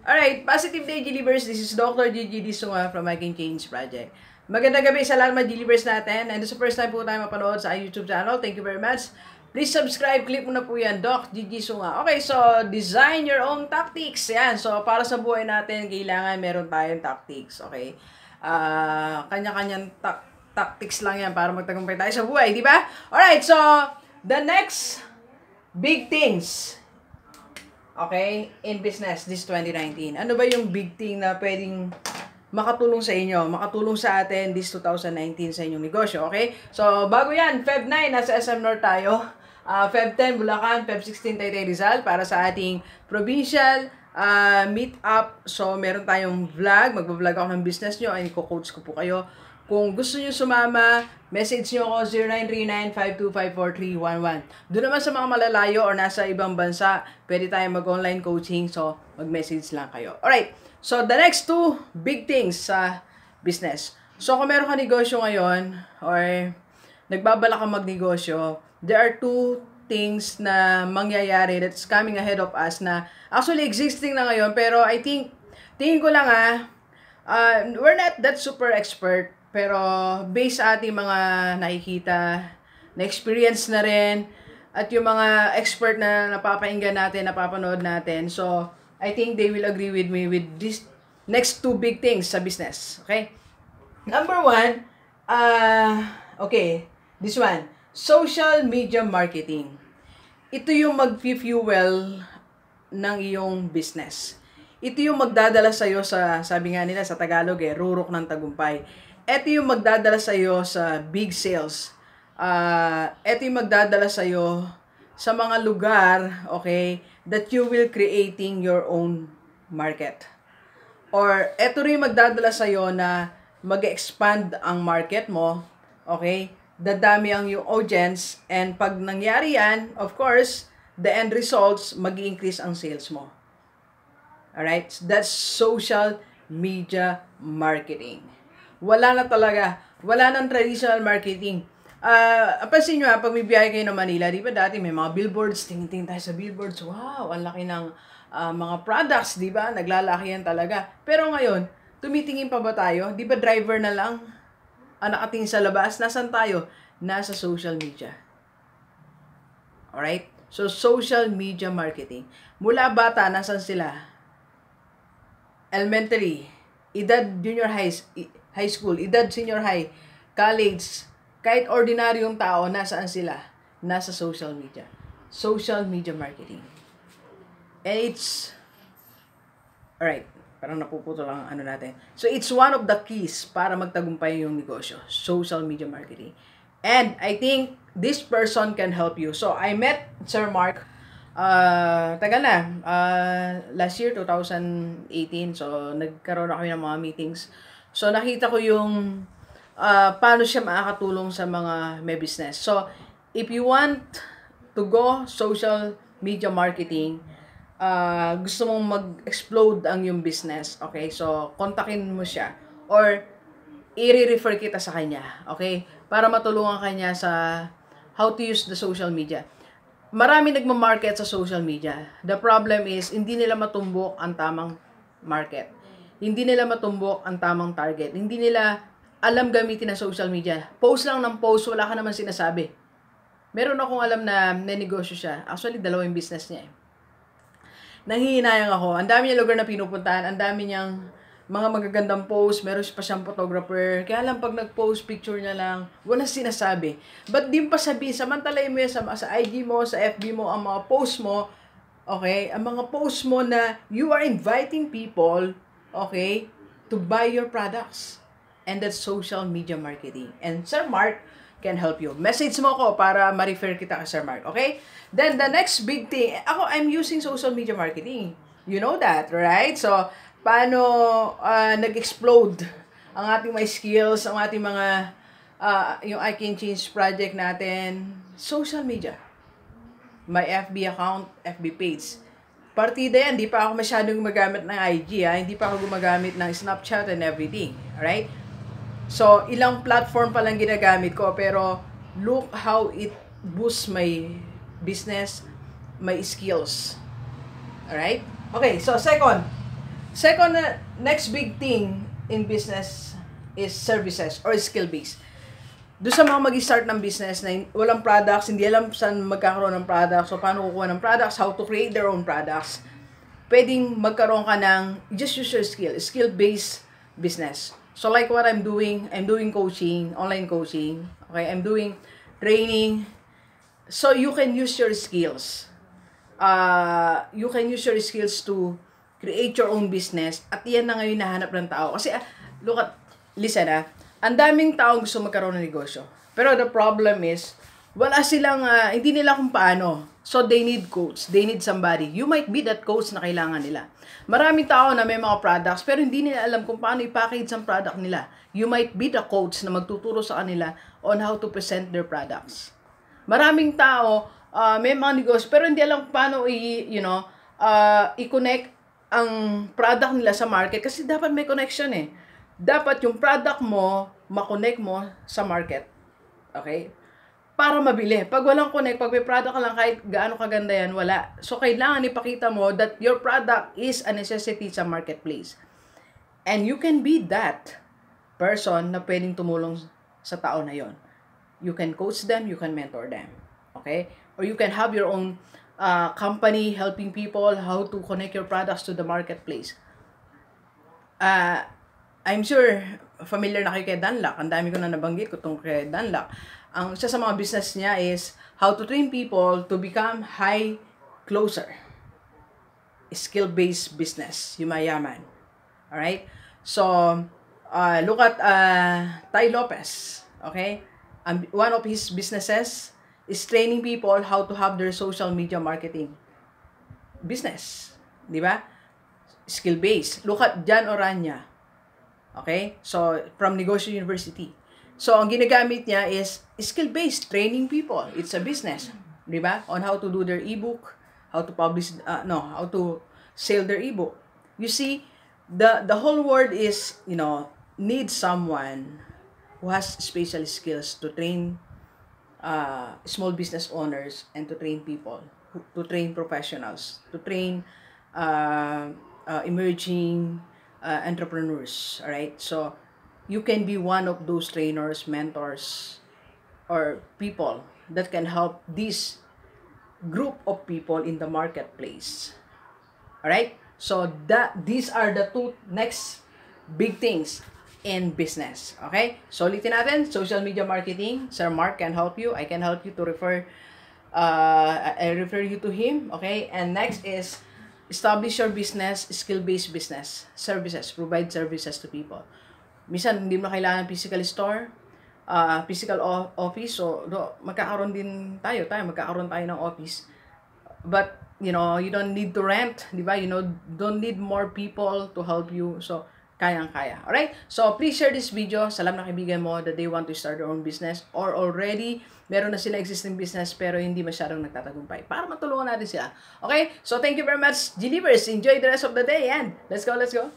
Alright, positive day, Gilivers. This is Dr. Gigi Disunga from I Can Change Project. Magandang gabi sa lahat mga Gilivers natin. And this is the first time po tayo mapanood sa YouTube channel. Thank you very much. Please subscribe. Click mo na po yan, Doc Gigi Sunga. Okay, so design your own tactics. Yan. So para sa buhay natin, kailangan meron tayong tactics. Okay? Kanya-kanyang tactics lang yan para magtagumpay tayo sa buhay. Di ba? Alright, so the next big things. Okay, in business this 2019. Ano ba yung big thing na pwedeng makatulong sa inyo, makatulong sa atin this 2019 sa inyong negosyo, okay? So, bago yan, Feb 9, nasa SM North tayo. Feb 10, Bulacan, Feb 16, Taytay Rizal, para sa ating provincial meet up. So, meron tayong vlog, magbablog ako ng business nyo, ay ko-coach ko po kayo. Kung gusto nyo sumama, message nyo ako 0939-525-4311. Doon naman sa mga malalayo or nasa ibang bansa, pwede tayo mag-online coaching. So, mag-message lang kayo. Alright, so the next two big things sa business. So, kung meron ka negosyo ngayon or nagbabala ka magnegosyo, there are two things na mangyayari that's coming ahead of us na actually existing na ngayon. Pero I think, tingin ko lang we're not that super expert. Pero based sa ating mga nakikita, na-experience na rin, at yung mga expert na napapainggan natin, napapanood natin. So, I think they will agree with me with this next two big things sa business. Okay? Number one, okay, this one, social media marketing. Ito yung mag-fuel ng iyong business. Ito yung magdadala sa'yo sa, sabi nga nila sa Tagalog rurok ng tagumpay. Ito yung magdadala sa'yo sa big sales. Ito yung magdadala sa'yo sa mga lugar, okay, that you will creating your own market. Or ito rin yung magdadala sa'yo na mag-expand ang market mo, okay, dadami ang yung audience, and pag nangyari yan, of course, the end results, mag-increase ang sales mo. Alright? That's social media marketing. Wala na talaga. Wala nang traditional marketing. Pansin nyo pag may biyahe kayo ng Manila, di ba dati may mga billboards, tingin-tingin tayo sa billboards, wow, ang laki ng mga products, di ba? Naglalaki yan talaga. Pero ngayon, tumitingin pa ba tayo? Di ba driver na lang ang nakatingin sa labas? Nasaan tayo? Nasa social media. Alright? So, social media marketing. Mula bata, nasan sila? Elementary, edad junior high school, edad senior high, college, kahit ordinaryong tao, nasaan sila? Nasa social media. Social media marketing. And it's, alright, parang napuputo lang ang ano natin. So, it's one of the keys para magtagumpay yung negosyo. Social media marketing. And I think this person can help you. So, I met Sir Mark, tagal na, last year, 2018. So, nagkaroon ako ng mga meetings. So, nakita ko yung paano siya makakatulong sa mga may business. So, if you want to go social media marketing, gusto mong mag-explode ang yung business, okay? So, kontakin mo siya or i-refer kita sa kanya, okay? Para matulungan kanya sa how to use the social media. Marami nagmamarket sa social media. The problem is, hindi nila matumbok ang tamang market. Hindi nila matumbok ang tamang target. Hindi nila alam gamitin na social media. Post lang ng post, wala ka naman sinasabi. Meron akong alam na negosyo siya. Actually, dalawang business niya Nanghihinayang ako. Ang dami niyang lugar na pinupuntahan. Ang dami niyang mga magagandang post. Meron pa siyang photographer. Kaya lang pag nag-post, picture niya lang, wala sinasabi. But di pa sabihin, samantalayin mo yan sa IG mo, sa FB mo, ang mga post mo, okay? Ang mga post mo na you are inviting people, okay, to buy your products. And that's social media marketing. And Sir Mark can help you. Message mo ko para ma-refer kita kay Sir Mark, okay? Then the next big thing, I'm using social media marketing. You know that, right? So, paano nag-explode ang ating mga skills, ang ating mga, yung I Can Change project natin, social media. My FB account, FB page. Partida yan, di pa ako masyadong gumagamit ng IG, hindi pa ako gumagamit ng Snapchat and everything. Alright? So, ilang platform pa lang ginagamit ko, pero look how it boosts my business, my skills. Alright? Okay, so second, Second, next big thing in business is services or skill-based. Doon sa mga mag-start ng business na walang products, hindi alam saan magkakaroon ng products, o paano kukuha ng products, how to create their own products, pwedeng magkaroon ka ng just use your skill-based business. So like what I'm doing coaching, online coaching, okay, I'm doing training. So you can use your skills. You can use your skills to create your own business, at yan na ngayon nahanap ng tao. Kasi, listen ang daming taong gusto magkaroon ng negosyo. Pero the problem is, wala silang, hindi nila kung paano. So, they need coach. They need somebody. You might be that coach na kailangan nila. Maraming tao na may mga products, pero hindi nila alam kung paano i-package ang product nila. You might be the coach na magtuturo sa kanila on how to present their products. Maraming tao, may mga negosyo, pero hindi alam kung paano i-connect ang product nila sa market. Kasi dapat may connection eh. Dapat yung product mo, makonect mo sa market. Okay? Para mabili. Pag walang connect, pag may product ka lang, kahit gaano kaganda yan, wala. So, kailangan ipakita mo that your product is a necessity sa marketplace. And you can be that person na pwedeng tumulong sa tao na yon. You can coach them, you can mentor them. Okay? Or you can have your own company helping people how to connect your products to the marketplace. I'm sure familiar na kayo kay Danlac. Ang dami ko na nabanggit ko tungkol kay Danlac. Ang isa sa mga business niya is how to train people to become high closer. Skill-based business, yumayaman. Alright? So, look at Tai Lopez. Okay? One of his businesses is training people how to have their social media marketing business. Di ba? Skill-based. Look at Jan Orania. Okay? So, from Negosyo University. So, ang ginagamit niya is skill-based, training people. It's a business. Di ba? On how to do their ebook, how to publish, how to sell their ebook. You see, the whole world is, needs someone who has special skills to train small business owners and to train people, to train professionals, to train emerging entrepreneurs. All right, so you can be one of those trainers, mentors, or people that can help this group of people in the marketplace. All right, so these are the two next big things in business. Okay, so ulitin natin, social media marketing. Sir Mark can help you. I can help you to refer you to him. Okay, and next is establish your business, skill-based business, services, provide services to people. Minsan, hindi mo na kailangan physical store, physical office, so magkakaroon din tayo magkakaroon tayo ng office. But, you don't need to rent, di ba? Don't need more people to help you, so kayang-kaya. Alright? So, please share this video sa lahat ng kaibigan mo that they want to start their own business or already meron na sila existing business pero hindi masyadong nagtatagumpay para matulungan natin sila. Okay? So, thank you very much, Genevers. Enjoy the rest of the day and let's go, let's go!